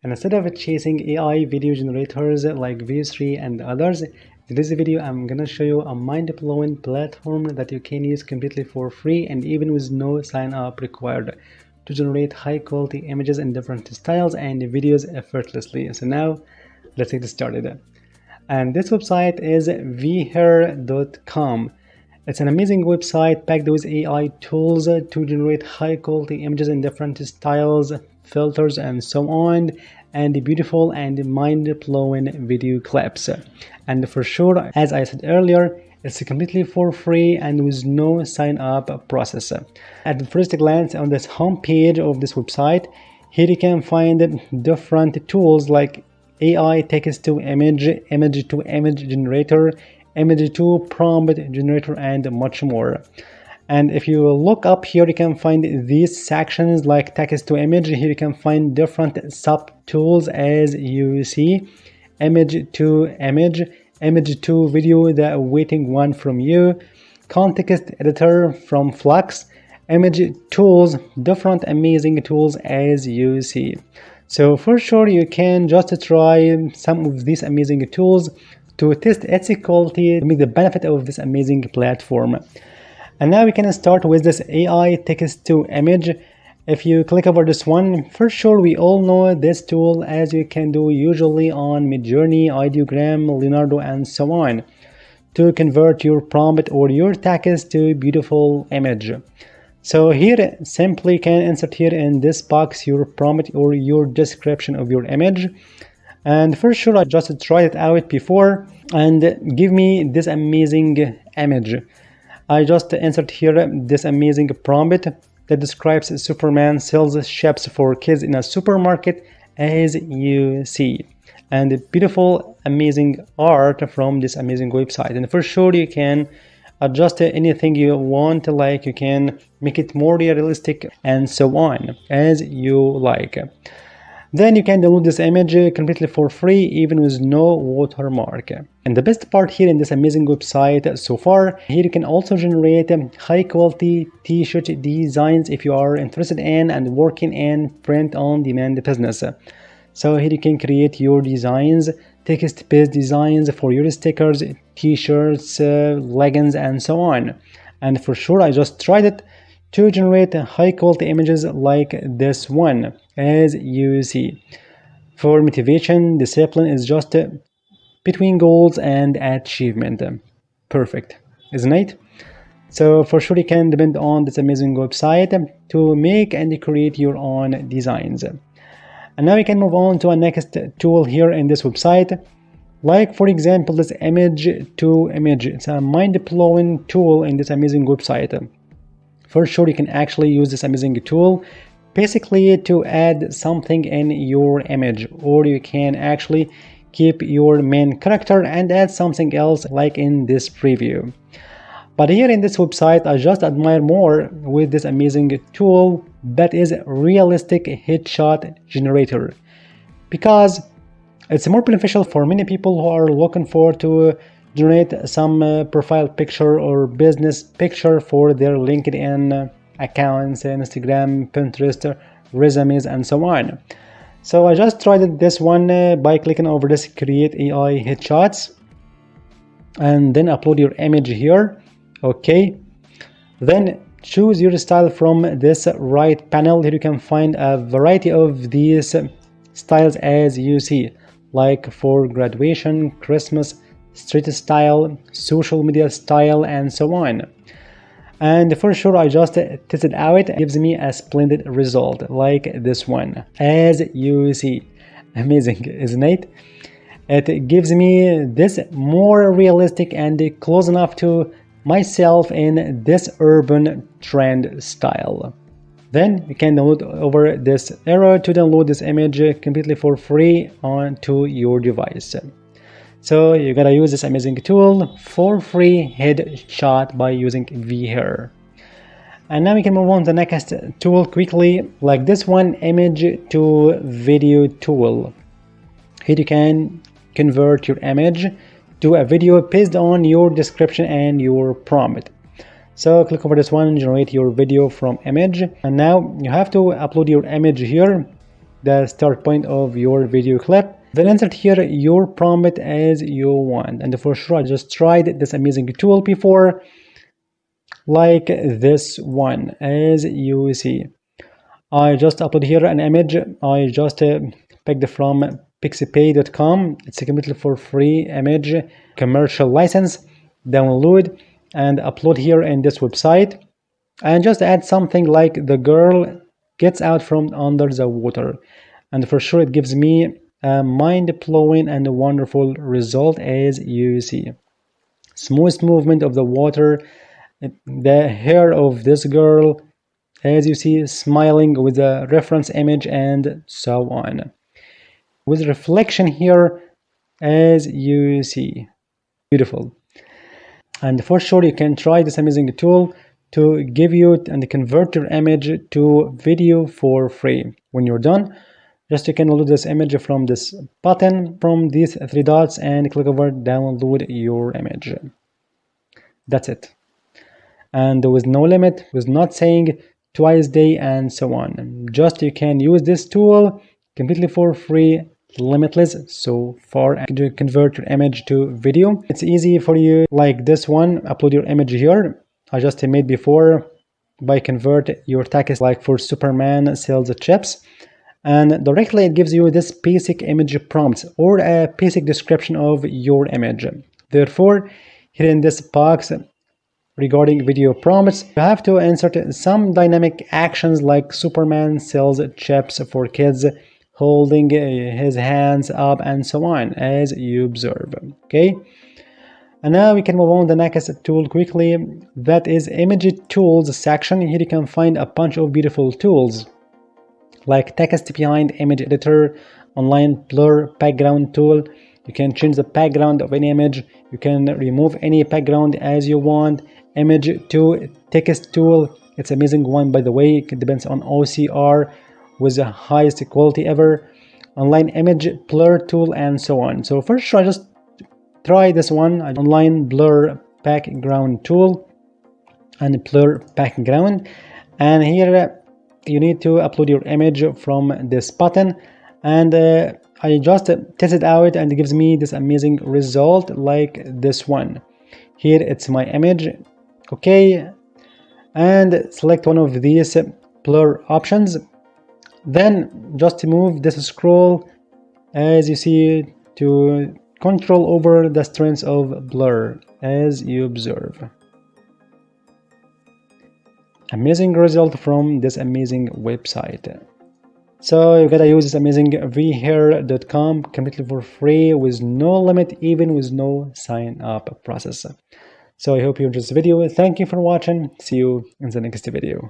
And instead of chasing AI video generators like View3 and others, in this video I'm gonna show you a mind-blowing platform that you can use completely for free and even with no sign-up required to generate high-quality images in different styles and videos effortlessly. So now let's get started. And this website is vher.com. It's an amazing website packed with AI tools to generate high-quality images in different styles, filters, and so on, and beautiful and mind-blowing video clips. And for sure, as I said earlier, it's completely for free and with no sign-up process. At the first glance on this homepage of this website, here you can find different tools like AI text to image, image to image generator, image to prompt generator, and much more. And if you look up here, you can find these sections like text to image. Here you can find different sub tools as you see: image to image, image to video, the awaiting one from you, context editor from Flux, image tools, different amazing tools as you see. So for sure you can just try some of these amazing tools to test its quality, to make the benefit of this amazing platform. And now we can start with this AI text to image. If you click over this one, for sure we all know this tool, as you can do usually on Midjourney, Ideogram, Leonardo, and so on, to convert your prompt or your text to a beautiful image. So here, simply can insert here in this box your prompt or your description of your image. And for sure I just tried it out before and give me this amazing image. I just insert here this amazing prompt that describes Superman sells chips for kids in a supermarket as you see. And beautiful amazing art from this amazing website. And for sure you can adjust anything you want, like you can make it more realistic and so on as you like. Then you can download this image completely for free, even with no watermark. And the best part here in this amazing website so far, here you can also generate high quality t-shirt designs if you are interested in and working in print on demand business. So here you can create your designs, text-based designs for your stickers, t-shirts, leggings, and so on. And for sure I just tried it to generate high quality images like this one as you see. For motivation, discipline is just between goals and achievement. Perfect, isn't it? So for sure you can depend on this amazing website to make and create your own designs. And now we can move on to a next tool here in this website. Like for example this image to image. It's a mind-blowing tool in this amazing website. For sure you can actually use this amazing tool basically to add something in your image, or you can actually keep your main character and add something else like in this preview. But here in this website I just admire more with this amazing tool that is realistic headshot generator, because it's more beneficial for many people who are looking for to generate some profile picture or business picture for their LinkedIn accounts, Instagram, Pinterest, resumes, and so on. So I just tried this one by clicking over this create AI headshots and then upload your image here. Okay, then choose your style from this right panel. Here you can find a variety of these styles as you see, like for graduation, Christmas, street style, social media style, and so on. And for sure I just tested out. It gives me a splendid result like this one as you see. Amazing, isn't it? It gives me this more realistic and close enough to myself in this urban trend style. Then you can download over this arrow to download this image completely for free onto your device. So you gotta use this amazing tool for free headshot by using vher. And now we can move on to the next tool quickly, like this one, image to video tool. Here you can convert your image to a video based on your description and your prompt. So click over this one, generate your video from image, and now you have to upload your image here. the start point of your video clip. Then insert here your prompt as you want. And for sure, I just tried this amazing tool before, like this one, as you see. I just upload here an image. I just picked from pixipay.com. It's a completely for free image, commercial license. Download and upload here in this website, and just add something like the girl gets out from under the water. And for sure, it gives me a mind-blowing and a wonderful result, as you see. Smooth movement of the water, the hair of this girl, as you see, smiling with a reference image, and so on. With reflection here, as you see. Beautiful. And for sure, you can try this amazing tool to give you and convert your image to video for free. When you're done, just you can load this image from this button, from these three dots, and click over download your image. That's it. And with no limit, with not saying twice a day and so on. Just you can use this tool completely for free, limitless so far, to convert your image to video. It's easy for you, like this one. Upload your image here. I just made before by convert your text, like for Superman sells chips, and directly it gives you this basic image prompt or a basic description of your image. Therefore, here in this box regarding video prompts, you have to insert some dynamic actions like Superman sells chips for kids, holding his hands up, and so on, as you observe. Okay, and now we can move on to the next tool quickly. That is image tools section. Here you can find a bunch of beautiful tools like text behind image editor, online blur background tool. You can change the background of any image. You can remove any background as you want. Image to text tool. It's an amazing one, by the way. It depends on OCR with the highest quality ever. Online image blur tool, and so on. So first, I just try this one, online blur background tool and blur background. And here you need to upload your image from this button, and I just test it out, and it gives me this amazing result like this one. Here it's my image. Okay, and select one of these blur options. Then just move this scroll, as you see, to control over the strength of blur, as you observe. Amazing result from this amazing website. So you gotta use this amazing vhair.com completely for free, with no limit, even with no sign up process. So I hope you enjoyed this video. Thank you for watching. See you in the next video.